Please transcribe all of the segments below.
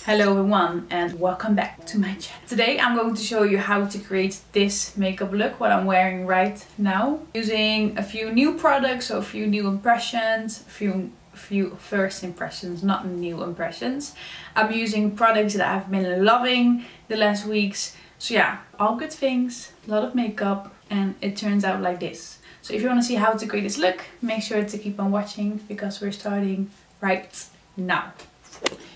Hello everyone and welcome back to my channel. Today I'm going to show you how to create this makeup look, what I'm wearing right now. Using a few new products, so a few new impressions, a few first impressions, not new impressions. I'm using products that I've been loving the last weeks. So yeah, all good things, a lot of makeup, and it turns out like this. So if you want to see how to create this look, make sure to keep on watching because we're starting right now.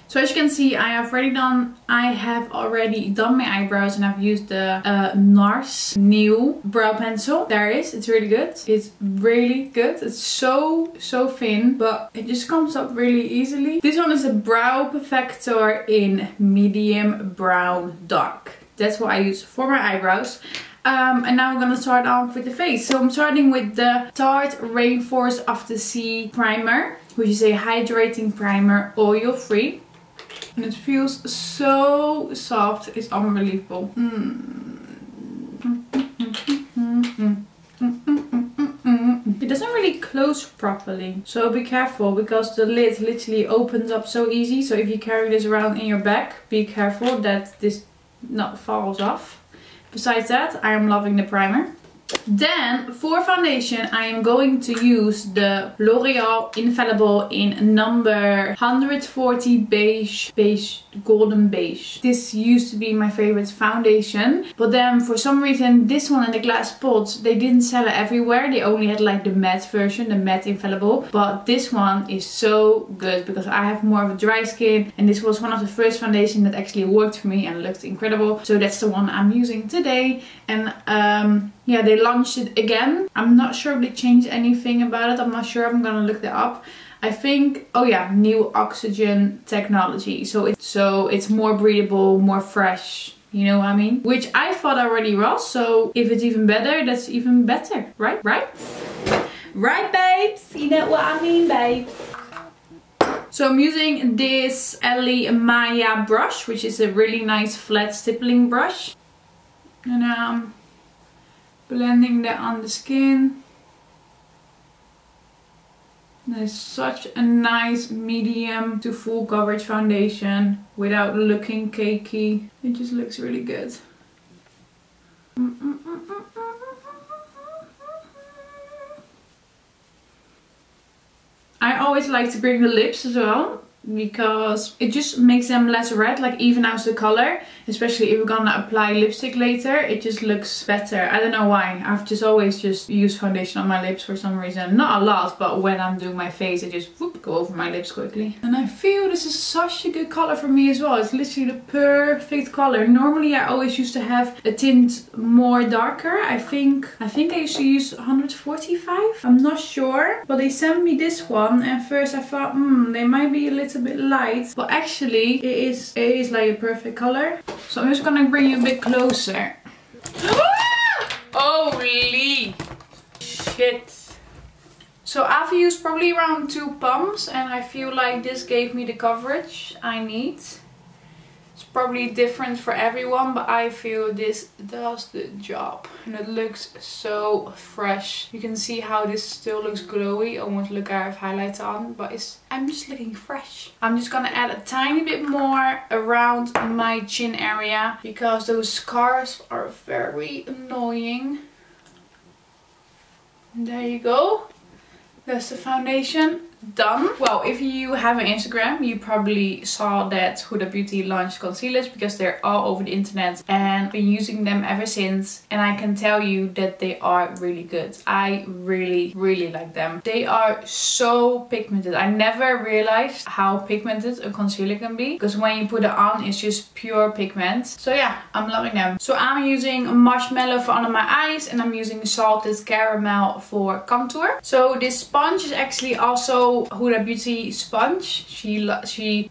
So as you can see, I have already done my eyebrows and I've used the NYX new brow pencil. There it is, it's really good. It's really good. It's so thin, but it just comes up really easily. This one is a brow perfector in medium brown dark. That's what I use for my eyebrows. And now I'm gonna start off with the face. So I'm starting with the Tarte Rainforest of the Sea primer, which is a hydrating primer, oil free. And it feels so soft, it's unbelievable. It doesn't really close properly, so be careful because the lid literally opens up so easy. So if you carry this around in your bag, be careful that this not falls off. Besides that, I am loving the primer. Then for foundation, I am going to use the L'Oreal Infallible in number 140 beige, golden beige. This used to be my favorite foundation, but then for some reason this one in the glass pots, they didn't sell it everywhere. They only had like the matte version, the matte Infallible. But this one is so good because I have more of a dry skin, and this was one of the first foundation that actually worked for me and looked incredible. So that's the one I'm using today. And yeah, they launched it again. I'm not sure if they changed anything about it. I'm not sure. I'm gonna look that up. I think, oh yeah, new oxygen technology. So it's more breathable, more fresh. You know what I mean? Which I thought already was. So if it's even better, that's even better, right? Right, babes. You know what I mean, babes. So I'm using this Elle Maya brush, which is a really nice flat stippling brush. And blending that on the skin. There's such a nice medium to full coverage foundation without looking cakey. It just looks really good. I always like to bring the lips as well, because it just makes them less red, like even out the color. Especially if we're gonna apply lipstick later, it just looks better. I don't know why. I've just always used foundation on my lips for some reason. Not a lot, but when I'm doing my face, I just whoop, go over my lips quickly. And I feel this is such a good color for me as well. It's literally the perfect color. Normally I always used to have a tint more darker. I think I used to use 145. I'm not sure, but they sent me this one, and first I thought, they might be a little bit light, but actually it is like a perfect color. So I'm just gonna bring you a bit closer. Holy shit. So I've used probably around 2 pumps, and I feel like this gave me the coverage I need. It's probably different for everyone, but I feel this does the job. And it looks so fresh. You can see how this still looks glowy, almost look I have highlighter on, but I'm just looking fresh. I'm just gonna add a tiny bit more around my chin area because those scars are very annoying. And there you go. That's the foundation done. Well, if you have an Instagram, you probably saw that Huda Beauty launched concealers because they're all over the internet, and I've been using them ever since, and I can tell you that they are really good. I really like them. They are so pigmented. I never realized how pigmented a concealer can be, because when you put it on, it's just pure pigment. So yeah, I'm loving them. So I'm using Marshmallow for under my eyes, and I'm using Salted Caramel for contour. So this sponge is actually also Huda Beauty sponge. She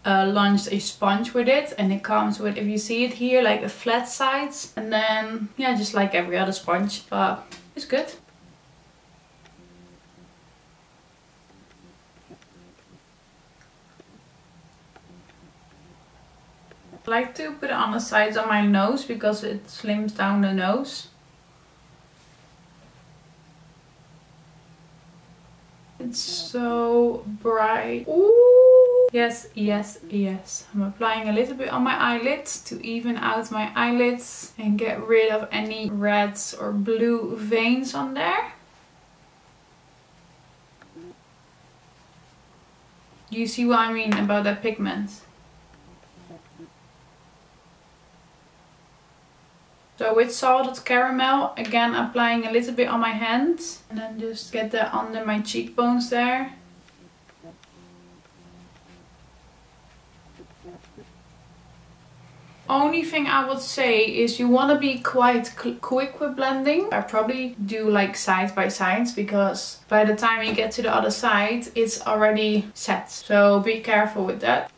launched a sponge with it, and it comes with, if you see it here, like a flat sides, and then yeah, just like every other sponge, but it's good. I like to put it on the sides of my nose because it slims down the nose. It's so bright. Ooh. Yes, yes, yes. I'm applying a little bit on my eyelids to even out my eyelids and get rid of any reds or blue veins on there. You see what I mean about that pigment? So with Salted Caramel, again applying a little bit on my hands. And then just get that under my cheekbones there. Only thing I would say is you want to be quite quick with blending. I probably do like side by sides, because by the time you get to the other side it's already set. So be careful with that.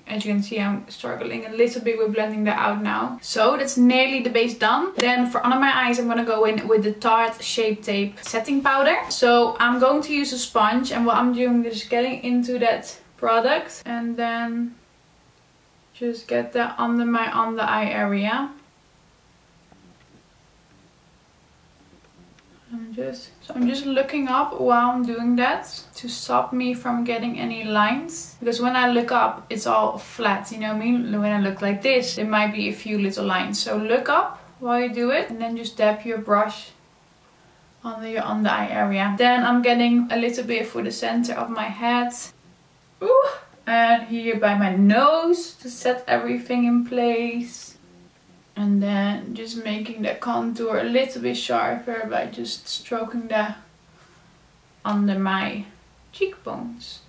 As you can see, I'm struggling a little bit with blending that out now. So that's nearly the base done. Then for under my eyes I'm going to go in with the Tarte Shape Tape setting powder. So I'm going to use a sponge, and what I'm doing is getting into that product and then just get that under my under eye area. I'm just looking up while I'm doing that to stop me from getting any lines. Because when I look up, it's all flat, you know what I mean? When I look like this, there might be a few little lines. So look up while you do it, and then just dab your brush under your under eye area. Then I'm getting a little bit for the center of my head. Ooh. And here by my nose to set everything in place. And then just making the contour a little bit sharper by just stroking that under my cheekbones.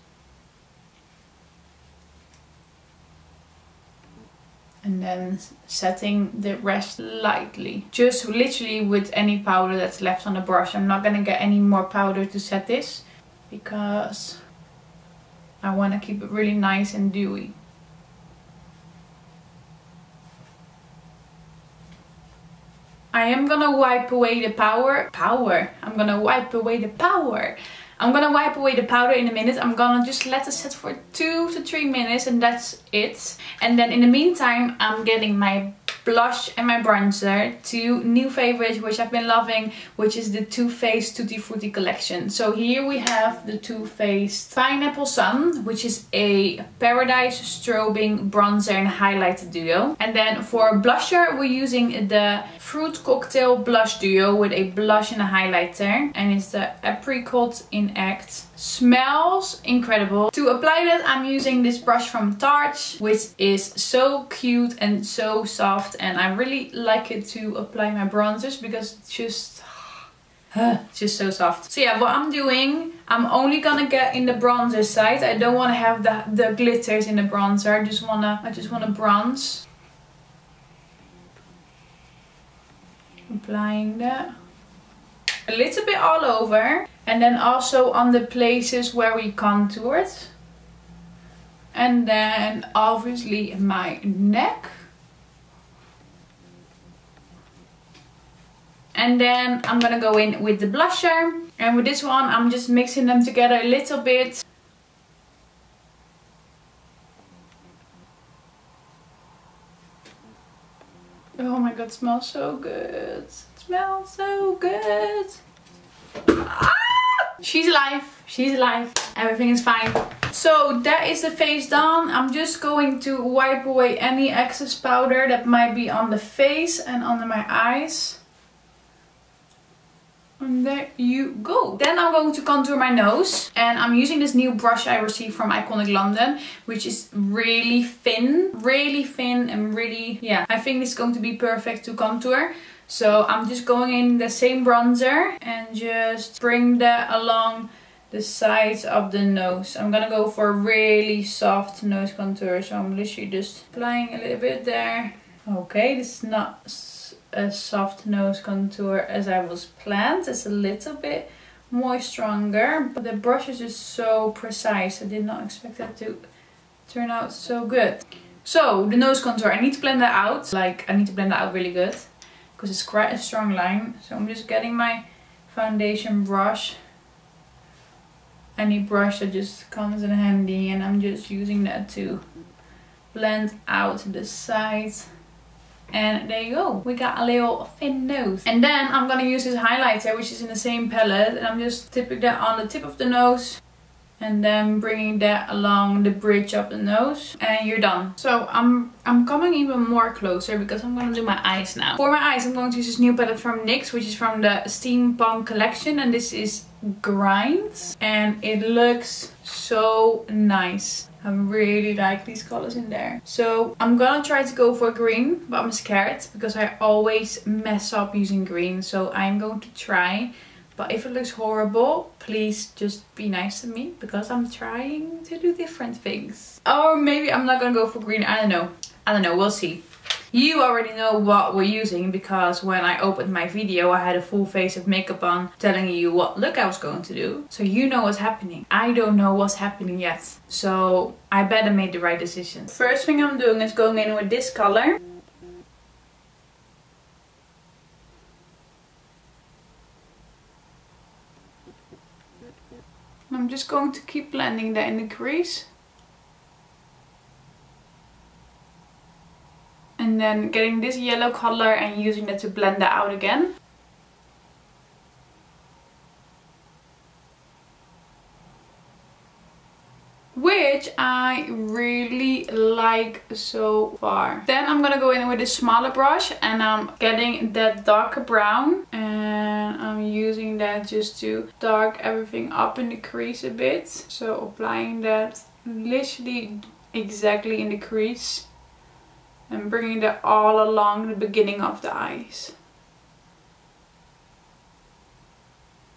And then setting the rest lightly. Just literally with any powder that's left on the brush. I'm not gonna get any more powder to set this, because I want to keep it really nice and dewy. I am gonna wipe away the I'm gonna wipe away the powder in a minute. I'm gonna just let it set for 2 to 3 minutes, and that's it. And then in the meantime, I'm getting my blush and my bronzer, two new favorites which I've been loving, which is the Too Faced Tutti Frutti collection. So here we have the Too Faced Pineapple Sun, which is a Paradise Strobing bronzer and highlighter duo. And then for blusher, we're using the Fruit Cocktail Blush Duo with a blush and a highlighter, and it's the Apricot in Act. Smells incredible. To apply that, I'm using this brush from Tarte, which is so cute and so soft, and I really like it to apply my bronzers because it's just so soft. So yeah, what I'm doing, I'm only gonna get in the bronzer side. I don't want to have the glitters in the bronzer. I just wanna bronze. Applying that a little bit all over, and then also on the places where we contoured, and then obviously my neck. And then I'm gonna go in with the blusher, and with this one I'm just mixing them together a little bit. Oh my god, it smells so good. It smells so good. Ah! She's alive. She's alive. Everything is fine. So that is the face done. I'm just going to wipe away any excess powder that might be on the face and under my eyes. And there you go. Then I'm going to contour my nose. And I'm using this new brush I received from Iconic London, which is really thin and really, yeah, I think it's going to be perfect to contour. So I'm just going in the same bronzer and just bring that along the sides of the nose. I'm gonna go for a really soft nose contour. So I'm literally just applying a little bit there. Okay, this is not a soft nose contour as I was planned. It's a little bit more stronger, but the brush is just so precise. I did not expect that to turn out so good. So the nose contour, I need to blend that out. Like, I need to blend that out really good because it's quite a strong line. So I'm just getting my foundation brush, any brush that just comes in handy, and I'm just using that to blend out the sides. And there you go, we got a little thin nose. And then I'm gonna use this highlighter, which is in the same palette, and I'm just tipping that on the tip of the nose And then bringing that along the bridge of the nose. And you're done. So I'm coming even more closer because I'm going to do my eyes now. For my eyes I'm going to use this new palette from NYX, which is from the Steampunk collection. And this is Grinds. And it looks so nice. I really like these colors in there. So I'm gonna try to go for green, but I'm scared because I always mess up using green. So I'm going to try. But if it looks horrible, please just be nice to me because I'm trying to do different things. Or maybe I'm not gonna go for green. I don't know. We'll see. You already know what we're using because when I opened my video I had a full face of makeup on telling you what look I was going to do. So you know what's happening. I don't know what's happening yet. So I better make the right decision. First thing I'm doing is going in with this color. I'm just going to keep blending that in the crease. And then getting this yellow color and using that to blend that out again. Which I really like so far. Then I'm gonna go in with a smaller brush and I'm getting that darker brown. And I'm using that just to dark everything up in the crease a bit. So applying that literally exactly in the crease. And bringing that all along the beginning of the eyes.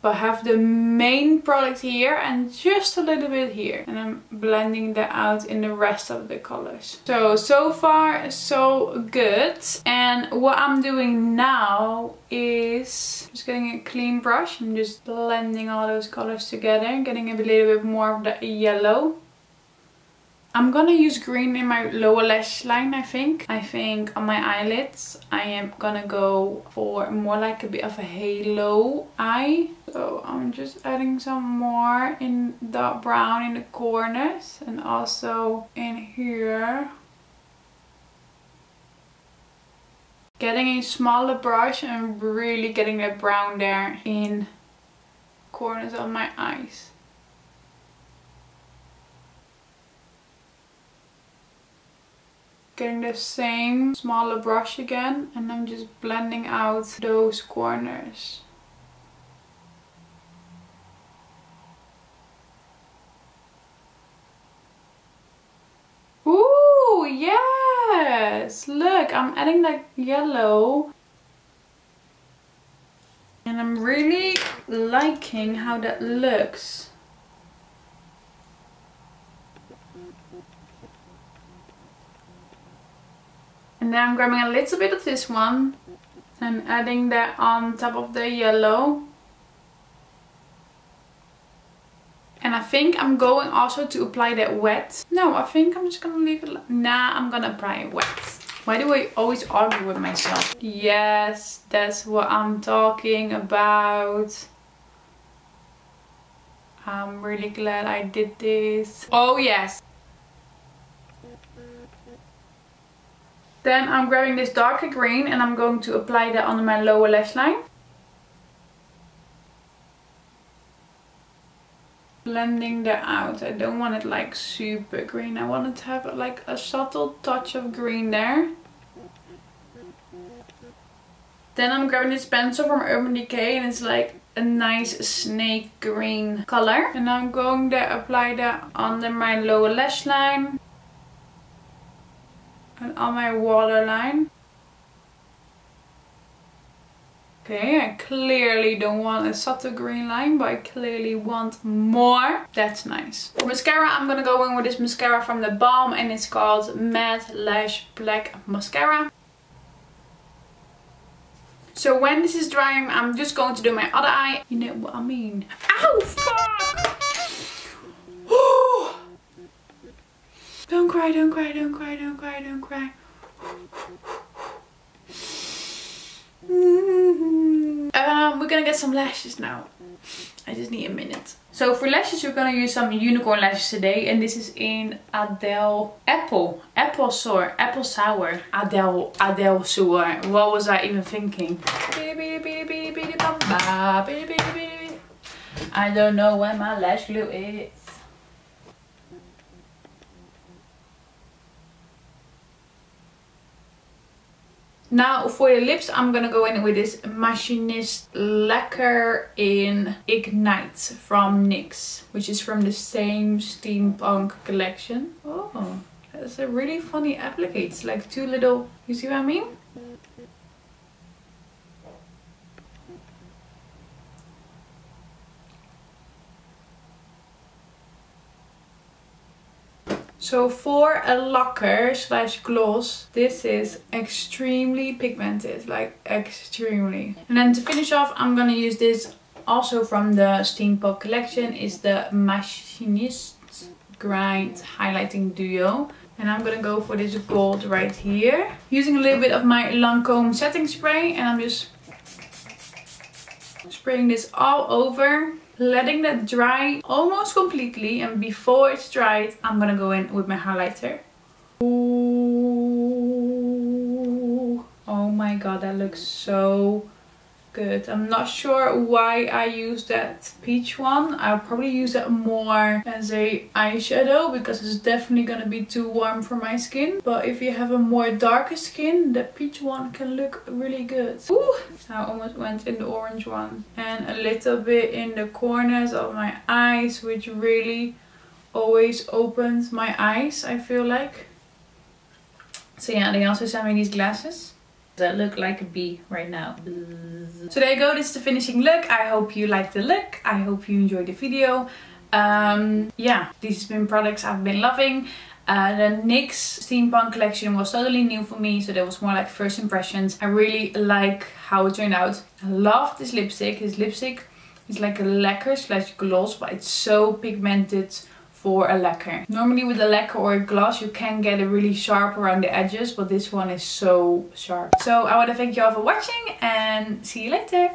But I have the main product here and just a little bit here. And I'm blending that out in the rest of the colors. So far so good. And what I'm doing now is just getting a clean brush. I'm just blending all those colors together. Getting a little bit more of the yellow. I'm gonna use green in my lower lash line, I think. I think on my eyelids, I am gonna go for more like a bit of a halo eye. So I'm just adding some more in dark brown in the corners and also in here. Getting a smaller brush and really getting that brown there in corners of my eyes. Getting the same smaller brush again and I'm just blending out those corners. Ooh, yes! Look, I'm adding that yellow. And I'm really liking how that looks. And then I'm grabbing a little bit of this one and adding that on top of the yellow. And I think I'm going also to apply that wet. No, I think I'm just gonna leave it. Nah, I'm gonna apply it wet. Why do I always argue with myself? Yes, that's what I'm talking about. I'm really glad I did this. Oh yes. Then I'm grabbing this darker green and I'm going to apply that on my lower lash line. Blending that out. I don't want it like super green. I want it to have like a subtle touch of green there. Then I'm grabbing this pencil from Urban Decay and it's like a nice snake green color. And I'm going to apply that under my lower lash line. And on my waterline. Okay, I clearly don't want a subtle green line, but I clearly want more. That's nice. For mascara, I'm gonna go in with this mascara from the Balm and it's called Matte Lash Black Mascara. So when this is drying, I'm just going to do my other eye. You know what I mean? Ow, fuck! Don't cry, don't cry, don't cry, don't cry, don't cry. We're gonna get some lashes now. I just need a minute. So for lashes, we're gonna use some unicorn lashes today. And this is in Adele Apple. Apple Sour. Adele Sour. What was I even thinking? I don't know where my lash glue is. Now for the lips, I'm gonna go in with this Machinist Laquer in Ignite from NYX, which is from the same Steampunk collection. Oh, that's a really funny applique. It's like two little, you see what I mean? So for a lacquer slash gloss, this is extremely pigmented, like extremely. And then to finish off, I'm gonna use this also from the Steampunk collection, is the Machinist Grind Highlighting Duo. And I'm gonna go for this gold right here. Using a little bit of my Lancome setting spray, and I'm just spraying this all over. Letting that dry almost completely, and before it's dried, I'm gonna go in with my highlighter. Ooh. Oh my god, that looks so good. I'm not sure why I use that peach one. I'll probably use that more as a eyeshadow because it's definitely gonna be too warm for my skin. But if you have a more darker skin, the peach one can look really good. Ooh, I almost went in the orange one. And a little bit in the corners of my eyes, which really always opens my eyes, I feel like. So yeah, they also sent me these glasses that look like a bee right now. So there you go, this is the finishing look. I hope you liked the look. I hope you enjoyed the video. Yeah, these have been products I've been loving. The NYX Steampunk collection was totally new for me, so that was more like first impressions. I really like how it turned out. I love this lipstick. This lipstick is like a lacquer slash gloss, but it's so pigmented for a lacquer. Normally with a lacquer or a gloss you can get it really sharp around the edges, but this one is so sharp. So I want to thank you all for watching and see you later.